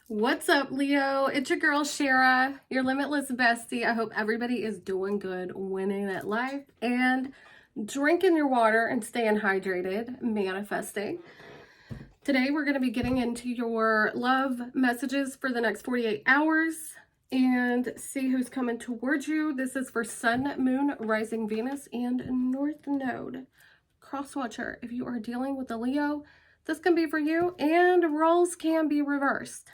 What's up, Leo? It's your girl, Shara, your limitless bestie. I hope everybody is doing good, winning at life, and drinking your water and staying hydrated, manifesting. Today, we're going to be getting into your love messages for the next 48 hours and see who's coming towards you. This is for Sun, Moon, Rising Venus, and North Node. Cross-watcher, if you are dealing with a Leo, this can be for you, and roles can be reversed.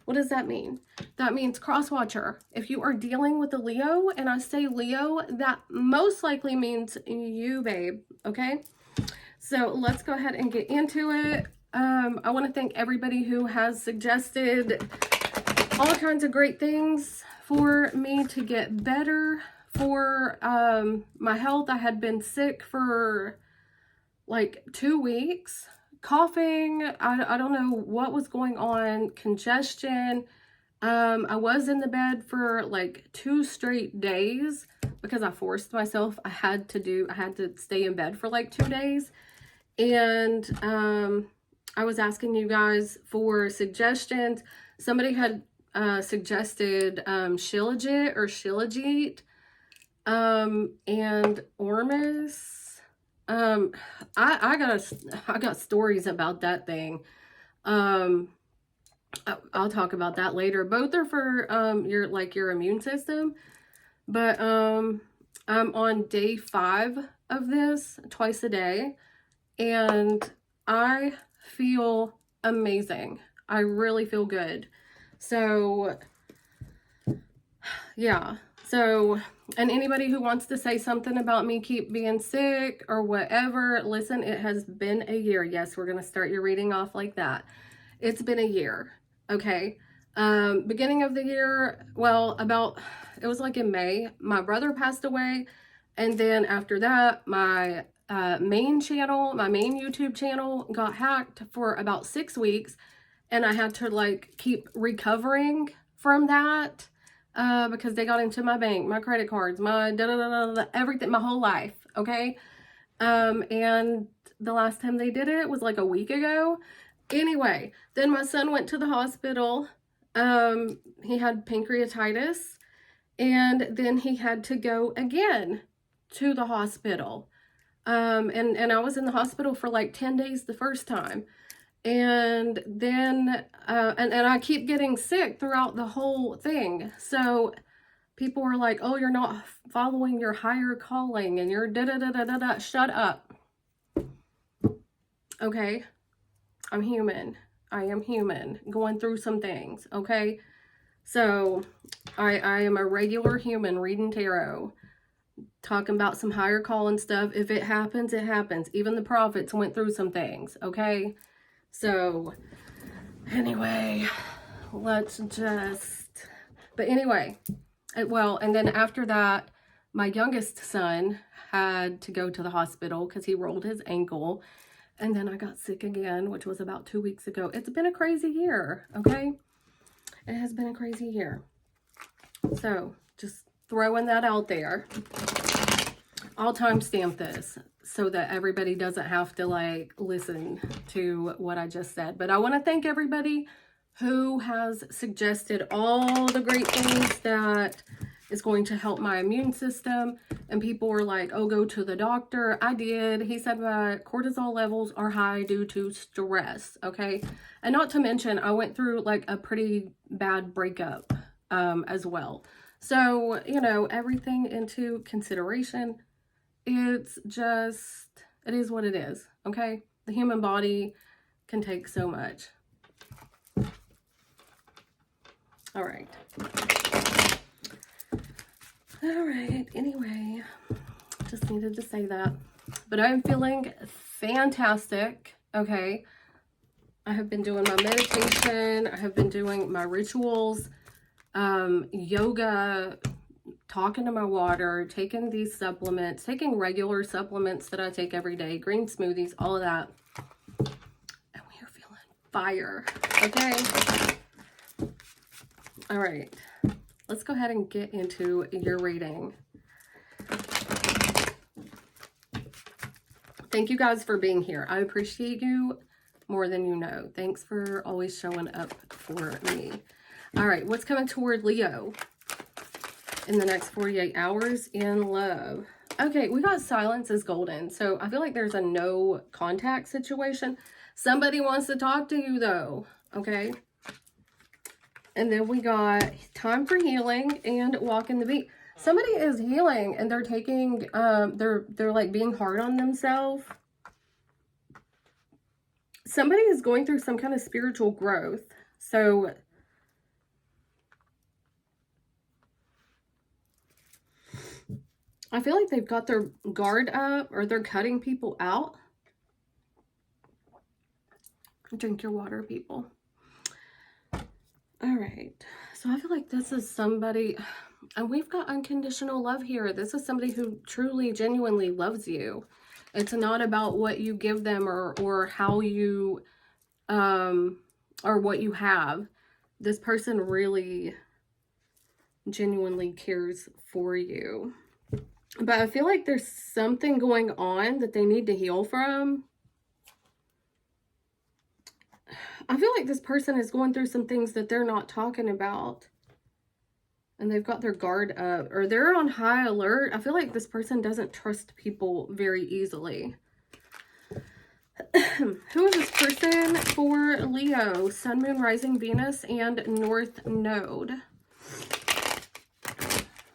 What does that mean? That means cross-watcher. If you are dealing with a Leo, and I say Leo, that most likely means you, babe, okay? So let's go ahead and get into it. I want to thank everybody who has suggested all kinds of great things for me to get better for my health. I had been sick for like 2 weeks. Coughing, I don't know what was going on, congestion. I was in the bed for like 2 straight days because I forced myself. I had to stay in bed for like 2 days. And I was asking you guys for suggestions. Somebody had suggested Shilajit or Shilajit and Ormus. I got stories about that thing. I'll talk about that later. Both are for your immune system, but I'm on day 5 of this, twice a day, and I feel amazing. I really feel good. So yeah. So, and anybody who wants to say something about me keep being sick or whatever, listen, it has been a year. Yes, we're going to start your reading off like that. It's been a year. Okay. Beginning of the year, well, it was like in May, my brother passed away. And then after that, my main YouTube channel got hacked for about 6 weeks. And I had to like keep recovering from that. Because they got into my bank, my credit cards, my everything, my whole life, okay? And the last time they did it was like a week ago. Anyway, then my son went to the hospital. He had pancreatitis, and then he had to go again to the hospital. And I was in the hospital for like 10 days the first time. And then, and I keep getting sick throughout the whole thing. So people were like, oh, you're not following your higher calling and you're da-da-da-da-da-da. Shut up. Okay. I'm human. I am human going through some things. Okay. So I am a regular human reading tarot, talking about some higher calling stuff. If it happens, it happens. Even the prophets went through some things. Okay. So, anyway, but anyway, well, and then after that, my youngest son had to go to the hospital because he rolled his ankle, and then I got sick again, which was about 2 weeks ago. It's been a crazy year, okay? It has been a crazy year. So, just throwing that out there. I'll timestamp this so that everybody doesn't have to like listen to what I just said. But I want to thank everybody who has suggested all the great things that is going to help my immune system. And people were like, oh, go to the doctor. I did. He said my cortisol levels are high due to stress. Okay. And not to mention, I went through like a pretty bad breakup as well. So, you know, everything into consideration. It's just, it is what it is, okay? The human body can take so much. All right. All right, anyway, just needed to say that. But I'm feeling fantastic, okay? I have been doing my meditation. I have been doing my rituals, yoga, talking to my water, taking these supplements, taking regular supplements that I take every day, green smoothies, all of that. And we are feeling fire, okay? All right, let's go ahead and get into your reading. Thank you guys for being here. I appreciate you more than you know. Thanks for always showing up for me. All right, what's coming toward Leo in the next 48 hours in love? Okay, we got silence is golden. So I feel like there's a no contact situation. Somebody wants to talk to you though, okay? And then we got time for healing and walking the beat. Somebody is healing and they're taking, they're like being hard on themselves. Somebody is going through some kind of spiritual growth. So I feel like they've got their guard up or they're cutting people out. Drink your water, people. All right. So I feel like this is somebody, and we've got unconditional love here. This is somebody who truly, genuinely loves you. It's not about what you give them or how you, or what you have. This person really genuinely cares for you. But I feel like there's something going on that they need to heal from. I feel like this person is going through some things that they're not talking about. And they've got their guard up. Or they're on high alert. I feel like this person doesn't trust people very easily. Who is this person for Leo? Sun, Moon, Rising, Venus, and North Node.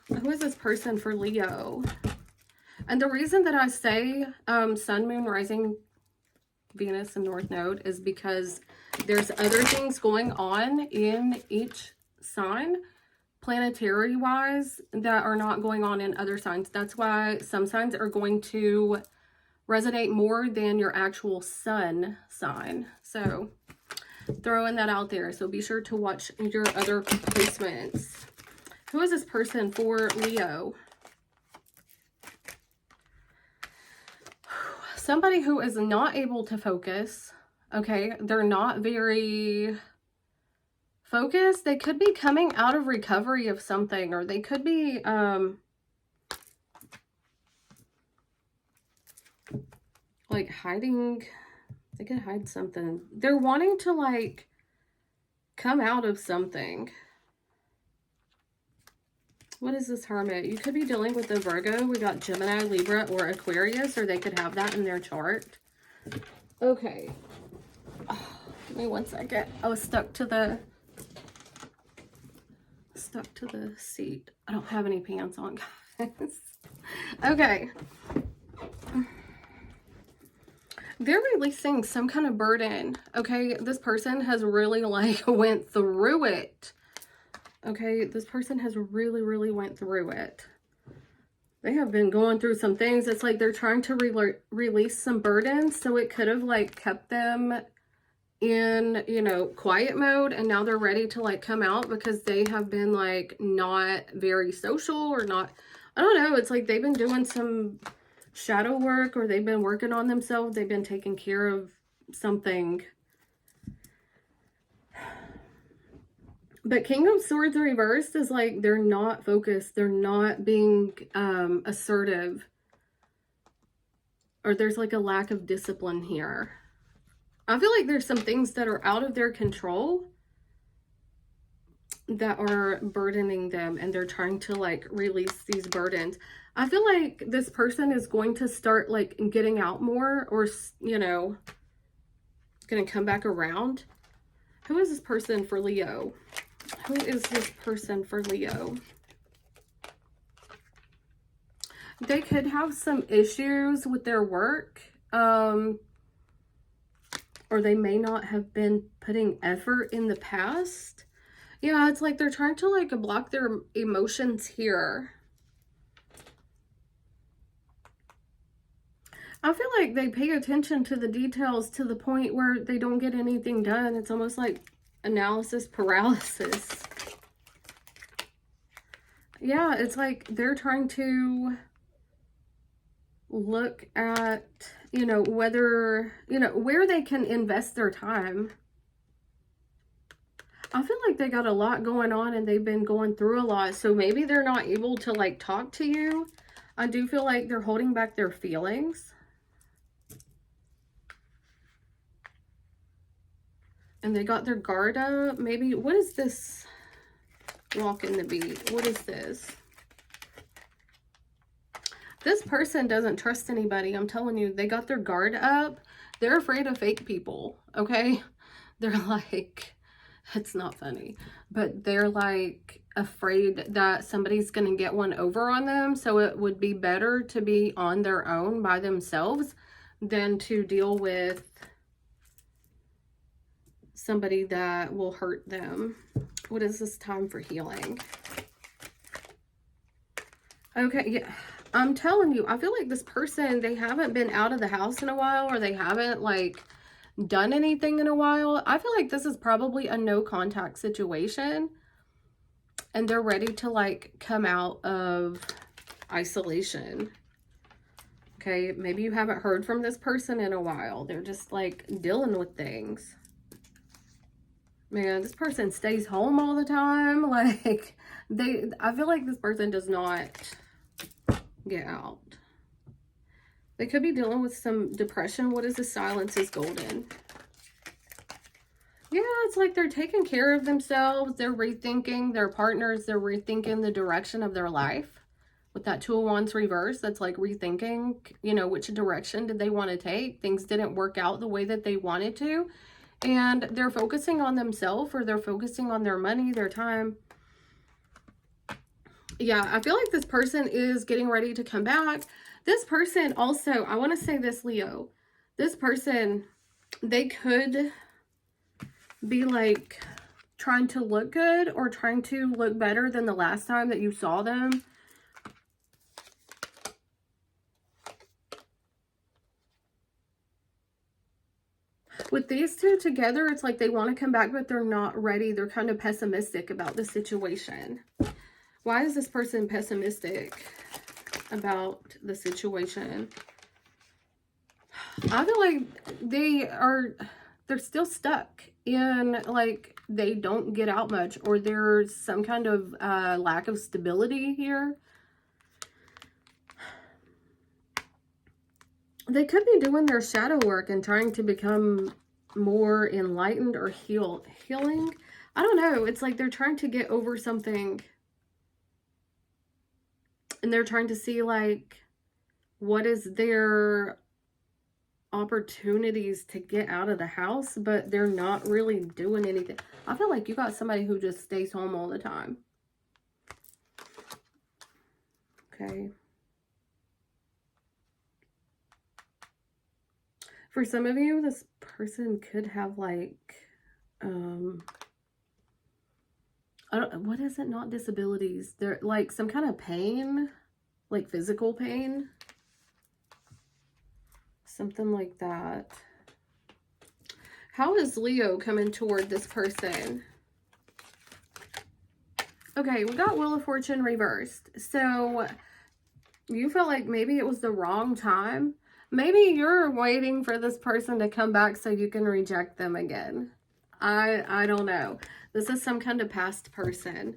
Who is this person for Leo? And the reason that I say Sun, Moon, Rising, Venus, and North Node is because there's other things going on in each sign, planetary-wise, that are not going on in other signs. That's why some signs are going to resonate more than your actual sun sign. So, throwing that out there. So, be sure to watch your other placements. Who is this person for Leo? Somebody who is not able to focus. Okay, they're not very focused. They could be coming out of recovery of something, or they could be like hiding. They could hide something. They're wanting to like come out of something. What is this Hermit? You could be dealing with a Virgo. We got Gemini, Libra, or Aquarius, or they could have that in their chart. Okay. Oh, give me 1 second. I was stuck to the seat. I don't have any pants on, guys. Okay. They're releasing some kind of burden. Okay, this person has really like went through it. Okay, this person has really went through it. They have been going through some things. It's like they're trying to release some burdens. So it could have like kept them in, you know, quiet mode. And now they're ready to like come out because they have been like not very social or not. I don't know. It's like they've been doing some shadow work or they've been working on themselves. They've been taking care of something. But King of Swords reversed is like they're not focused. They're not being assertive. Or there's like a lack of discipline here. I feel like there's some things that are out of their control that are burdening them. And they're trying to like release these burdens. I feel like this person is going to start like getting out more. Or, you know, going to come back around. Who is this person for Leo? Who is this person for Leo? They could have some issues with their work. Or they may not have been putting effort in the past. Yeah, it's like they're trying to like block their emotions here. I feel like they pay attention to the details to the point where they don't get anything done. It's almost like analysis paralysis. Yeah, it's like they're trying to look at, you know, whether, you know, where they can invest their time. I feel like they got a lot going on and they've been going through a lot. So maybe they're not able to like talk to you. I do feel like they're holding back their feelings. And they got their guard up. Maybe, what is this walking the beat? What is this? This person doesn't trust anybody. I'm telling you, they got their guard up. They're afraid of fake people, okay? They're like, it's not funny, but they're like afraid that somebody's going to get one over on them. So it would be better to be on their own by themselves than to deal with somebody that will hurt them. What is this time for healing? Okay, yeah. I'm telling you, I feel like this person, they haven't been out of the house in a while, or they haven't like done anything in a while. I feel like this is probably a no contact situation, and they're ready to like come out of isolation. Okay, maybe you haven't heard from this person in a while. They're just like dealing with things. Man, this person stays home all the time. Like I feel like this person does not get out. They could be dealing with some depression. What is the silence is golden? Yeah, it's like they're taking care of themselves. They're rethinking their partners. They're rethinking the direction of their life. With that Two of Wands reverse, that's like rethinking, you know, which direction did they want to take? Things didn't work out the way that they wanted to. And they're focusing on themselves, or they're focusing on their money, their time. Yeah, I feel like this person is getting ready to come back. This person also, I want to say this, Leo. This person, they could be like trying to look good or trying to look better than the last time that you saw them. With these two together, it's like they want to come back, but they're not ready. They're kind of pessimistic about the situation. Why is this person pessimistic about the situation? I feel like they're still stuck in, like, they don't get out much, or there's some kind of lack of stability here. They could be doing their shadow work and trying to become more enlightened or healing. I don't know. It's like they're trying to get over something. And they're trying to see, like, what is their opportunities to get out of the house, but they're not really doing anything. I feel like you got somebody who just stays home all the time. Okay. For some of you, this person could have, like, what is it? Not disabilities. They're like some kind of pain, like physical pain. Something like that. How is Leo coming toward this person? Okay, we got Wheel of Fortune reversed. So you felt like maybe it was the wrong time. Maybe you're waiting for this person to come back so you can reject them again. I don't know. This is some kind of past person.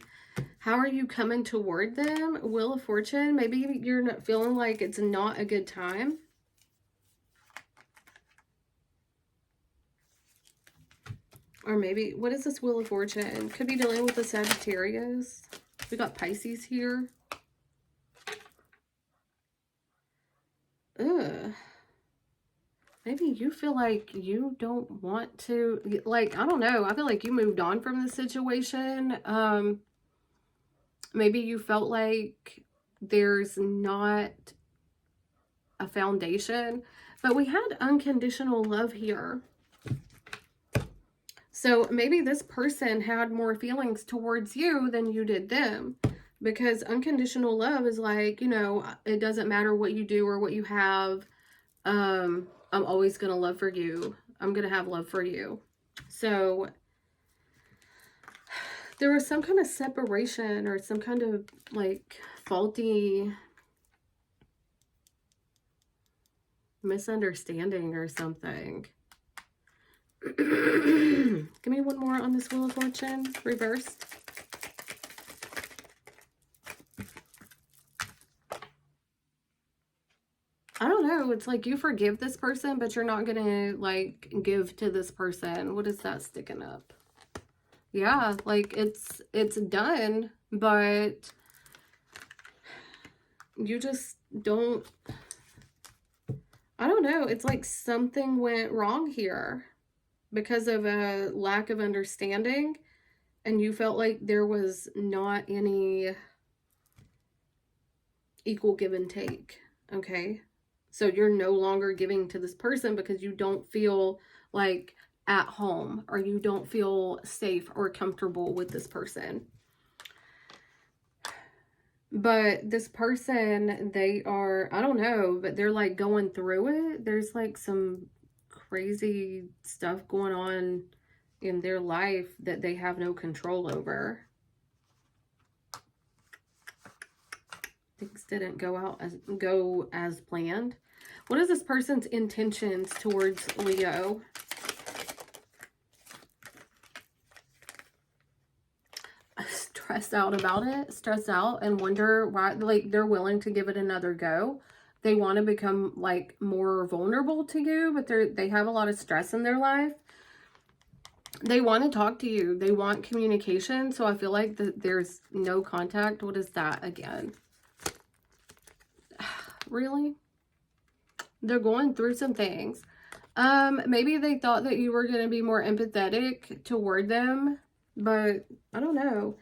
How are you coming toward them? Wheel of Fortune. Maybe you're not feeling like it's not a good time. Or maybe, what is this Wheel of Fortune? Could be dealing with the Sagittarius. We got Pisces here. Ugh. Maybe you feel like you don't want to, like, I don't know. I feel like you moved on from the situation. Maybe you felt like there's not a foundation. But we had unconditional love here. So maybe this person had more feelings towards you than you did them. Because unconditional love is like, you know, it doesn't matter what you do or what you have. I'm always going to love for you. I'm going to have love for you. So there was some kind of separation or some kind of like faulty misunderstanding or something. Give me one more on this Wheel of Fortune reversed. I don't know. know. It's like you forgive this person, but you're not going to, like, give to this person. What is that sticking up? Yeah, like, it's done, but you just don't, I don't know. It's like something went wrong here because of a lack of understanding, and you felt like there was not any equal give and take, okay? So you're no longer giving to this person because you don't feel like at home, or you don't feel safe or comfortable with this person. But this person, they are, I don't know, but they're like going through it. There's like some crazy stuff going on in their life that they have no control over. Things didn't go as planned. What is this person's intentions towards Leo? Stressed out about it, stressed out, and wonder why, like, they're willing to give it another go. They want to become like more vulnerable to you, but they have a lot of stress in their life. They want to talk to you. They want communication. So I feel like there's no contact. What is that again? Really? They're going through some things. Maybe they thought that you were going to be more empathetic toward them, but I don't know.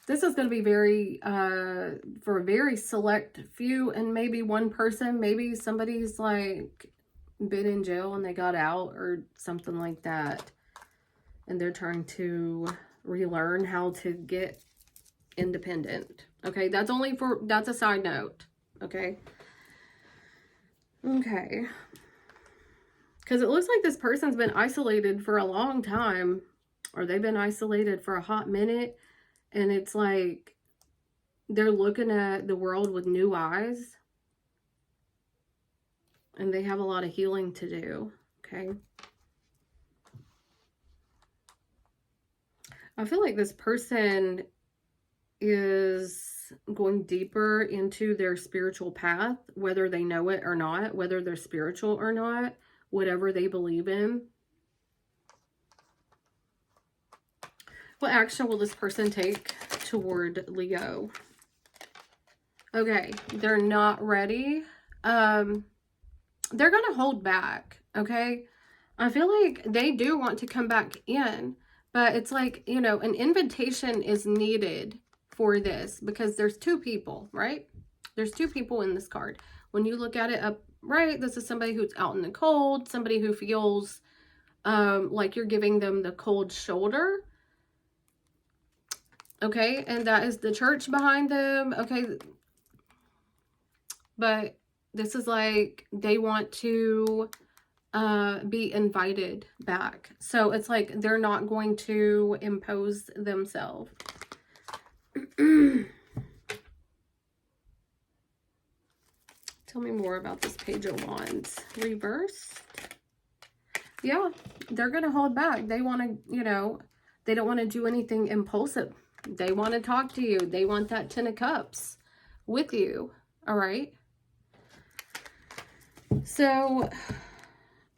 This is going to be very, for a very select few, and maybe one person, maybe somebody's like been in jail and they got out or something like that. And they're trying to relearn how to get independent. Okay. That's a side note. Okay. Okay. Because it looks like this person's been isolated for a long time, or they've been isolated for a hot minute. And it's like they're looking at the world with new eyes. And they have a lot of healing to do. Okay. I feel like this person is going deeper into their spiritual path, whether they know it or not, whether they're spiritual or not, whatever they believe in. What action will this person take toward Leo? Okay, they're not ready. They're going to hold back, okay? I feel like they do want to come back in, but it's like, you know, an invitation is needed for this because there's two people, right? There's two people in this card. When you look at it up right, this is somebody who's out in the cold, somebody who feels like you're giving them the cold shoulder. Okay, and that is the church behind them. Okay, but this is like they want to be invited back. So it's like they're not going to impose themselves. Tell me more about this Page of Wands. Reversed. Yeah, they're going to hold back. They want to, you know, they don't want to do anything impulsive. They want to talk to you. They want that 10 of Cups with you. All right. So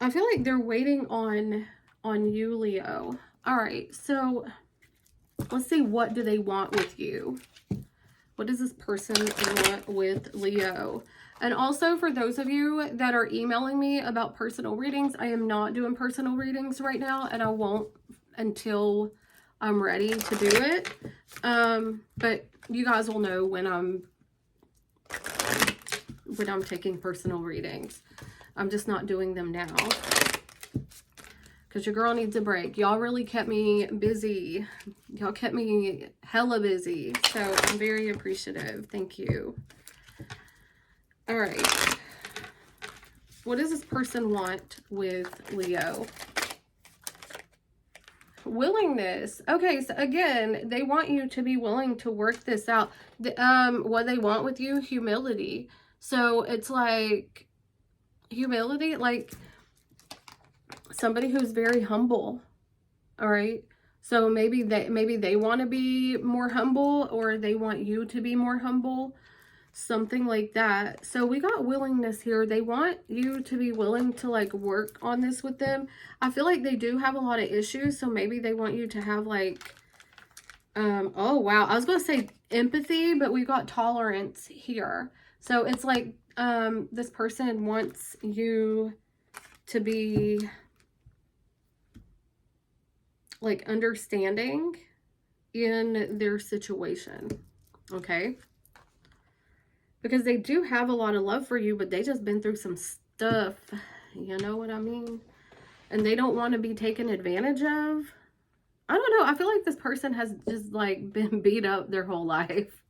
I feel like they're waiting on you, Leo. All right. So let's see, what do they want with you? What does this person want with Leo? And also, for those of you that are emailing me about personal readings, I am not doing personal readings right now, and I won't until I'm ready to do it. But you guys will know when I'm taking personal readings. I'm just not doing them now because your girl needs a break. Y'all really kept me busy. Y'all kept me hella busy. So I'm very appreciative. Thank you. All right. What does this person want with Leo? Willingness. Okay, so again, they want you to be willing to work this out. What they want with you, humility. So it's like humility, like somebody who's very humble. All right. So maybe they want to be more humble, or they want you to be more humble. something like that. So we got willingness here. They want you to be willing to like work on this with them. I feel like they do have a lot of issues, so maybe they want you to have like oh wow, I was gonna say empathy, but we got tolerance here. So it's like this person wants you to be like understanding in their situation, okay? Because they do have a lot of love for you, but they just been through some stuff, you know what I mean? And they don't want to be taken advantage of. I don't know, I feel like this person has just like been beat up their whole life.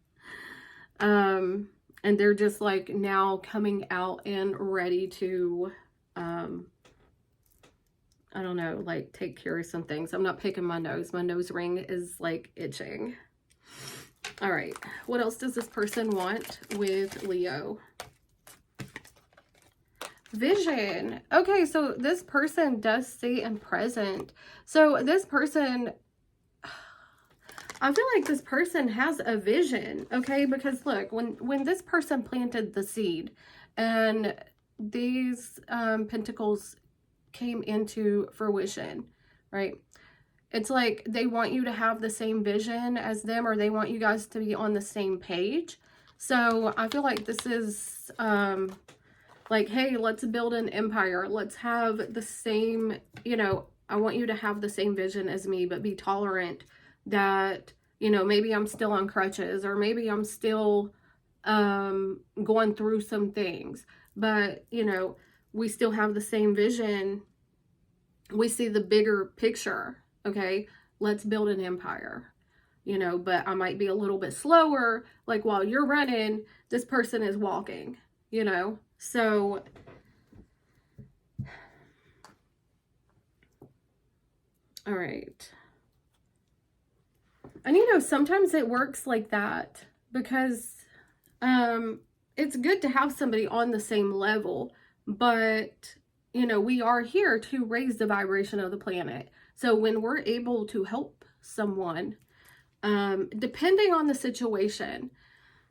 And they're just like now coming out and ready to I don't know, like take care of some things. I'm not picking my nose. My nose ring is like itching. All right. What else does this person want with Leo? Vision. Okay, so this person does stay in present. So this person, I feel like this person has a vision, okay? Because look, when this person planted the seed and these pentacles came into fruition, right? It's like they want you to have the same vision as them, or they want you guys to be on the same page. So I feel like this is like, hey, let's build an empire. Let's have the same, you know, I want you to have the same vision as me, but be tolerant that, you know, maybe I'm still on crutches, or maybe I'm still going through some things, but, you know, we still have the same vision. We see the bigger picture, okay? Let's build an empire, you know, but I might be a little bit slower. Like while you're running, this person is walking, you know? So all right. And you know, sometimes it works like that because it's good to have somebody on the same level, but you know, we are here to raise the vibration of the planet. So when we're able to help someone, depending on the situation,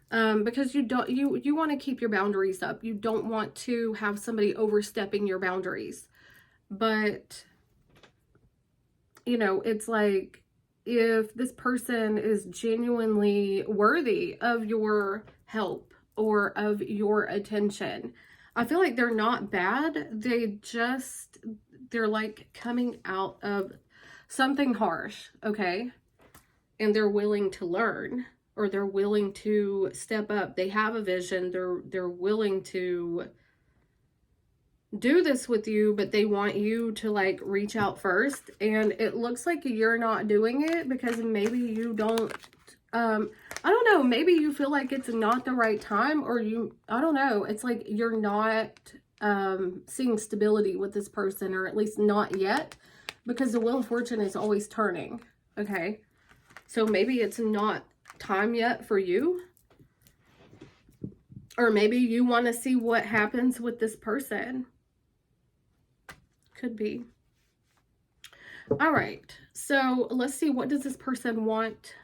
because you want to keep your boundaries up. You don't want to have somebody overstepping your boundaries. But, you know, it's like if this person is genuinely worthy of your help or of your attention, I feel like they're not bad. They're like coming out of something harsh, okay? And they're willing to learn, or they're willing to step up. They have a vision. They're willing to do this with you, but they want you to like reach out first. And it looks like you're not doing it because maybe you don't I don't know, maybe you feel like it's not the right time, or I don't know, it's like you're not seeing stability with this person, or at least not yet, because the Wheel of Fortune is always turning, okay? So maybe it's not time yet for you, or maybe you want to see what happens with this person. Could be. All right, so let's see, what does this person want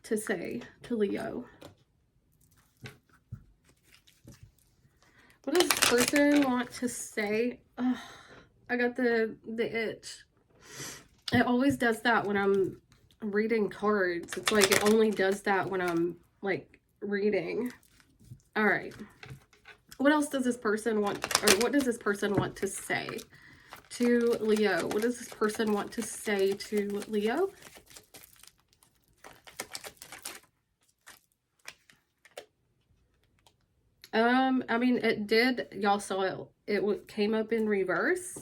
to say to Leo? What does this person want to say? Oh, I got the itch. It always does that when I'm reading cards. It's like it only does that when I'm like reading. All right. What else does this person want, or what does this person want to say to Leo? What does this person want to say to Leo? I mean, it did, y'all saw it came up in reverse.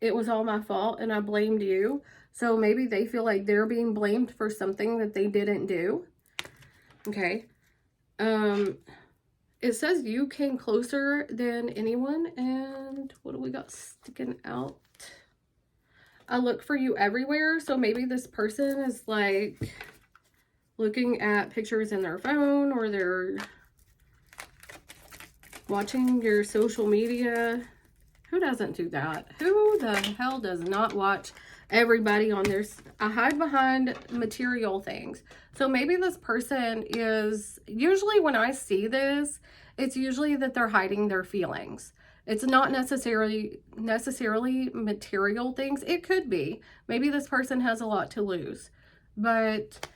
It was all my fault and I blamed you. So maybe they feel like they're being blamed for something that they didn't do. Okay. It says you came closer than anyone. And what do we got sticking out? I look for you everywhere. So maybe this person is like looking at pictures in their phone, or they're watching your social media. Who doesn't do that? Who the hell does not watch everybody on their... I hide behind material things. So maybe this person is... Usually when I see this, it's usually that they're hiding their feelings. It's not necessarily material things. It could be. Maybe this person has a lot to lose. But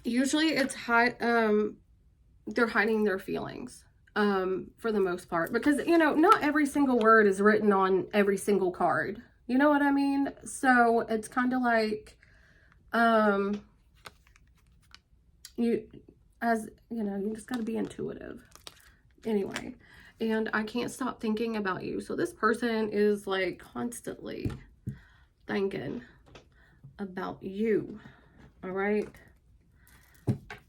usually it's they're hiding their feelings. For the most part, because, you know, not every single word is written on every single card. You know what I mean? So it's kind of like, you just got to be intuitive. Anyway, and I can't stop thinking about you. So this person is like constantly thinking about you. All right.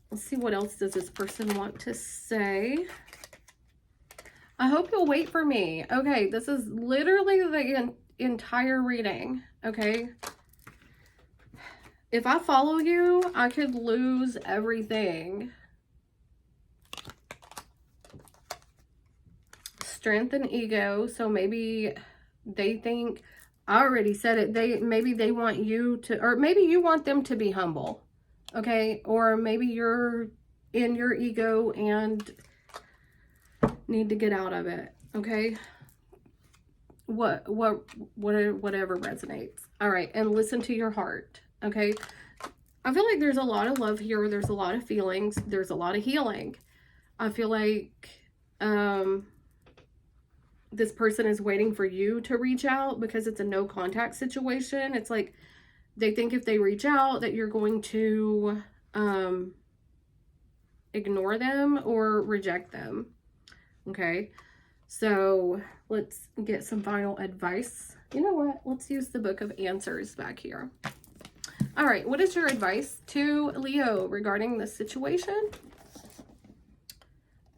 Let's see, what else does this person want to say? I hope you'll wait for me. Okay, this is literally the entire reading, okay? If I follow you, I could lose everything. Strength and ego. So maybe they think, I already said it, maybe they want you to, or maybe you want them to be humble, okay? Or maybe you're in your ego and need to get out of it, okay? Whatever resonates. All right, and listen to your heart, okay? I feel like there's a lot of love here. There's a lot of feelings. There's a lot of healing. I feel like this person is waiting for you to reach out because it's a no contact situation. It's like they think if they reach out that you're going to ignore them or reject them. Okay, so let's get some final advice. You know what? Let's use the Book of Answers back here. All right, what is your advice to Leo regarding this situation?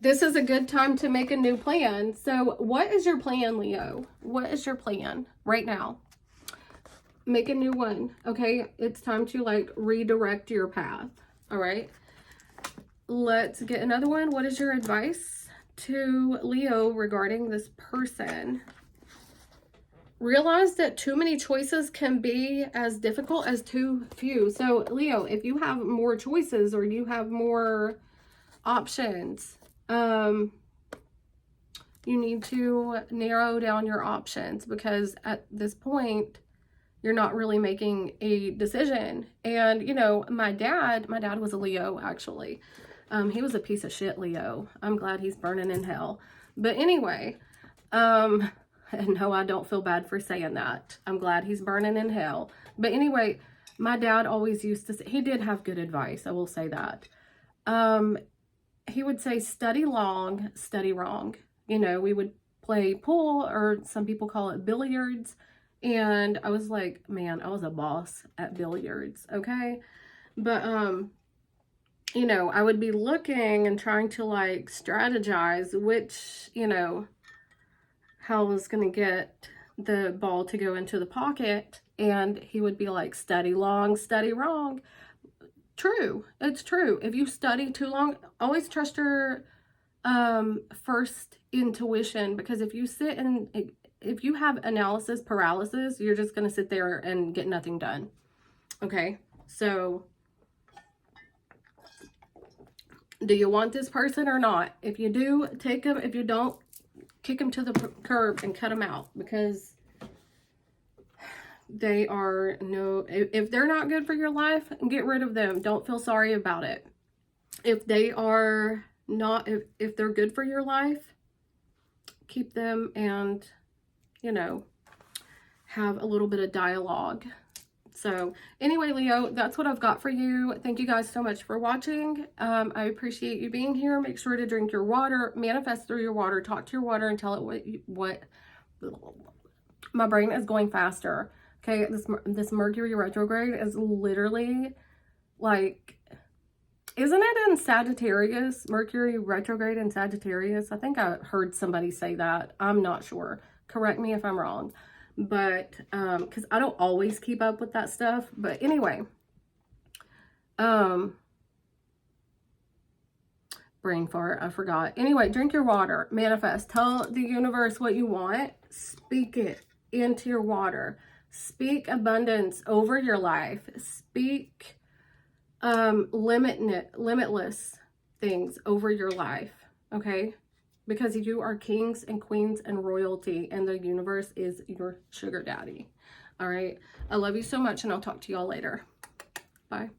This is a good time to make a new plan. So what is your plan, Leo? What is your plan right now? Make a new one, okay? It's time to like redirect your path, all right? Let's get another one. What is your advice to Leo regarding this person? Realize that too many choices can be as difficult as too few. So Leo, if you have more choices or you have more options, you need to narrow down your options, because at this point you're not really making a decision. And you know, my dad was a Leo, actually. He was a piece of shit Leo. I'm glad he's burning in hell. But anyway, and no, I don't feel bad for saying that. I'm glad he's burning in hell. But anyway, my dad always used to say, he did have good advice, I will say that. He would say, study long, study wrong. You know, we would play pool, or some people call it billiards. And I was like, man, I was a boss at billiards, okay? But, you know, I would be looking and trying to like strategize which, you know, how I was going to get the ball to go into the pocket. And he would be like, study long, study wrong. True. It's true. If you study too long, always trust your first intuition, because if you sit and if you have analysis paralysis, you're just going to sit there and get nothing done. Okay. So do you want this person or not? If you do, take them. If you don't, kick them to the curb and cut them out, because they are if they're not good for your life, get rid of them. Don't feel sorry about it. If they are not, if they're good for your life, keep them and, you know, have a little bit of dialogue. So anyway, Leo, that's what I've got for you. Thank you guys so much for watching. I appreciate you being here. Make sure to drink your water, manifest through your water, talk to your water, and tell it what my brain is going faster. Okay, this Mercury retrograde is literally like, isn't it in Sagittarius? Mercury retrograde in Sagittarius? I think I heard somebody say that. I'm not sure. Correct me if I'm wrong. But, because I don't always keep up with that stuff. But anyway, Brain fart, I forgot. Anyway, drink your water. Manifest. Tell the universe what you want. Speak it into your water. Speak abundance over your life. Speak limitless things over your life. Okay? Because you are kings and queens and royalty, and the universe is your sugar daddy. All right? I love you so much, and I'll talk to y'all later. Bye.